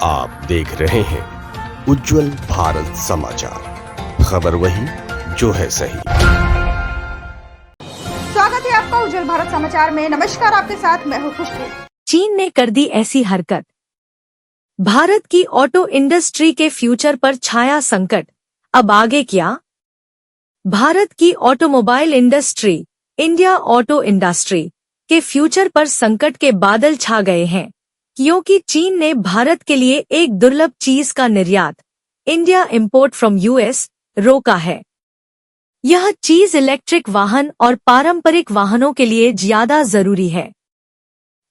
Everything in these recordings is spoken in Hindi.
आप देख रहे हैं उज्जवल भारत समाचार, खबर वही जो है सही। स्वागत है आपका उज्जवल भारत समाचार में। नमस्कार, आपके साथ मैं हूँ खुशबू। चीन ने कर दी ऐसी हरकत, भारत की ऑटो इंडस्ट्री के फ्यूचर पर छाया संकट। अब आगे क्या? भारत की automobile industry, India auto industry के फ्यूचर पर संकट के बादल छा गए हैं, क्योंकि चीन ने भारत के लिए एक दुर्लभ चीज का निर्यात, इंडिया इंपोर्ट फ्रॉम यूएस, रोका है। यह चीज इलेक्ट्रिक वाहन और पारंपरिक वाहनों के लिए ज्यादा जरूरी है।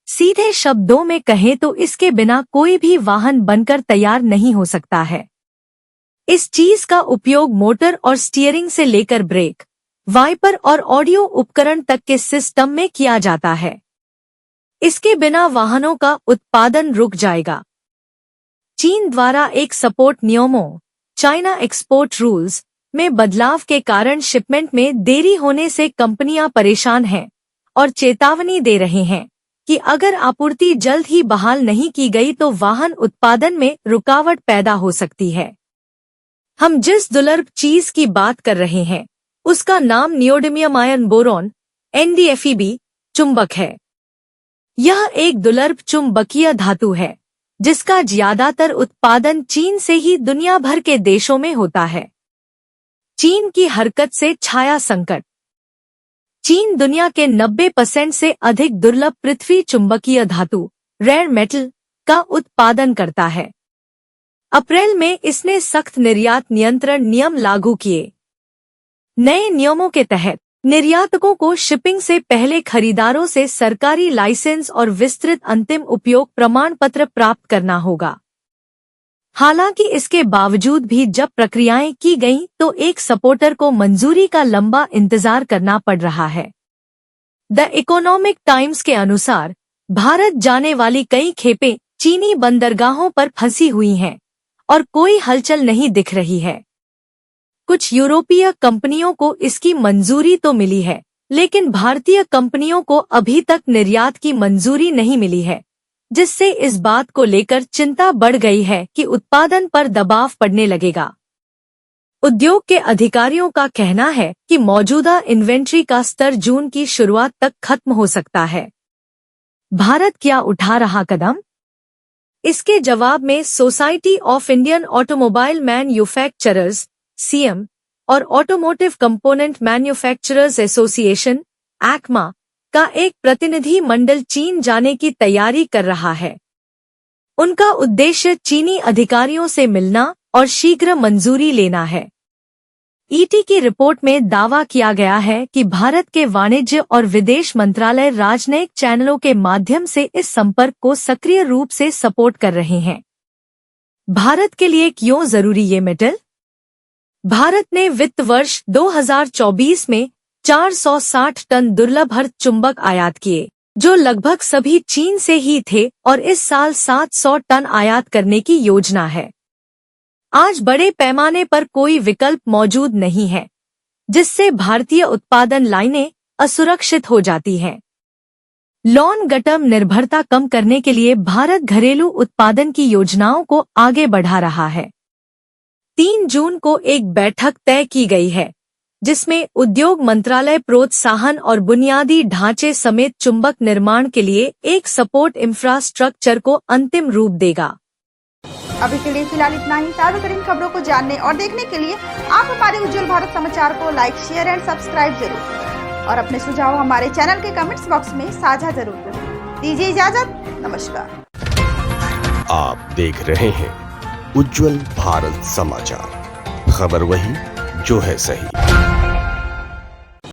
सीधे शब्दों में कहें तो इसके बिना कोई भी वाहन बनकर तैयार नहीं हो सकता है। इस चीज का उपयोग मोटर और स्टीयरिंग से लेकर ब्रेक, वाइपर और ऑडियो उपकरण तक के सिस्टम में किया जाता है। इसके बिना वाहनों का उत्पादन रुक जाएगा। चीन द्वारा एक सपोर्ट नियमों, चाइना एक्सपोर्ट रूल्स में बदलाव के कारण शिपमेंट में देरी होने से कंपनियां परेशान हैं और चेतावनी दे रहे हैं कि अगर आपूर्ति जल्द ही बहाल नहीं की गई तो वाहन उत्पादन में रुकावट पैदा हो सकती है। हम जिस दुर्लभ चीज की बात कर रहे हैं उसका नाम नियोडिमियम आयन बोरॉन NdFeB चुंबक है। यह एक दुर्लभ चुंबकीय धातु है जिसका ज्यादातर उत्पादन चीन से ही दुनिया भर के देशों में होता है। चीन की हरकत से छाया संकट। चीन दुनिया के 90% से अधिक दुर्लभ पृथ्वी चुंबकीय धातु, रेयर मेटल, का उत्पादन करता है। अप्रैल में इसने सख्त निर्यात नियंत्रण नियम लागू किए। नए नियमों के तहत निर्यातकों को शिपिंग से पहले खरीदारों से सरकारी लाइसेंस और विस्तृत अंतिम उपयोग प्रमाण पत्र प्राप्त करना होगा। हालांकि इसके बावजूद भी जब प्रक्रियाएं की गईं तो एक सपोर्टर को मंजूरी का लंबा इंतजार करना पड़ रहा है। द इकोनॉमिक टाइम्स के अनुसार भारत जाने वाली कई खेपें चीनी बंदरगाहों पर फंसी हुई हैं और कोई हलचल नहीं दिख रही है। कुछ यूरोपीय कंपनियों को इसकी मंजूरी तो मिली है, लेकिन भारतीय कंपनियों को अभी तक निर्यात की मंजूरी नहीं मिली है, जिससे इस बात को लेकर चिंता बढ़ गई है कि उत्पादन पर दबाव पड़ने लगेगा। उद्योग के अधिकारियों का कहना है कि मौजूदा इन्वेंट्री का स्तर जून की शुरुआत तक खत्म हो सकता है। भारत क्या उठा रहा कदम? इसके जवाब में society of Indian automobile manufacturers (SIAM) और automotive component manufacturers association (ACMA) का एक प्रतिनिधि मंडल चीन जाने की तैयारी कर रहा है। उनका उद्देश्य चीनी अधिकारियों से मिलना और शीघ्र मंजूरी लेना है। ईटी की रिपोर्ट में दावा किया गया है कि भारत के वाणिज्य और विदेश मंत्रालय राजनयिक चैनलों के माध्यम से इस संपर्क को सक्रिय रूप से सपोर्ट कर रहे हैं। भारत के लिए क्यों जरूरी ये मेटल? भारत ने वित्त वर्ष 2024 में 460 टन दुर्लभ अर्ध चुंबक आयात किए, जो लगभग सभी चीन से ही थे, और इस साल 700 टन आयात करने की योजना है। आज बड़े पैमाने पर कोई विकल्प मौजूद नहीं है, जिससे भारतीय उत्पादन लाइनें असुरक्षित हो जाती हैं। लॉन गटम निर्भरता कम करने के लिए भारत घरेलू उत्पादन की योजनाओं को आगे बढ़ा रहा है। 3 जून को एक बैठक तय की गई है, जिसमें उद्योग मंत्रालय प्रोत्साहन और बुनियादी ढांचे समेत चुंबक निर्माण के लिए एक सपोर्ट इंफ्रास्ट्रक्चर को अंतिम रूप देगा। अभी के लिए फिलहाल इतना ही। ताज़ा तरीन खबरों को जानने और देखने के लिए आप हमारे उज्जवल भारत समाचार को लाइक, शेयर एंड सब्सक्राइब जरूर, और अपने सुझाव हमारे चैनल के कमेंट्स बॉक्स में साझा जरूर करें। दीजिए इजाजत, नमस्कार। आप देख रहे हैं उज्जवल भारत समाचार, खबर वही जो है सही।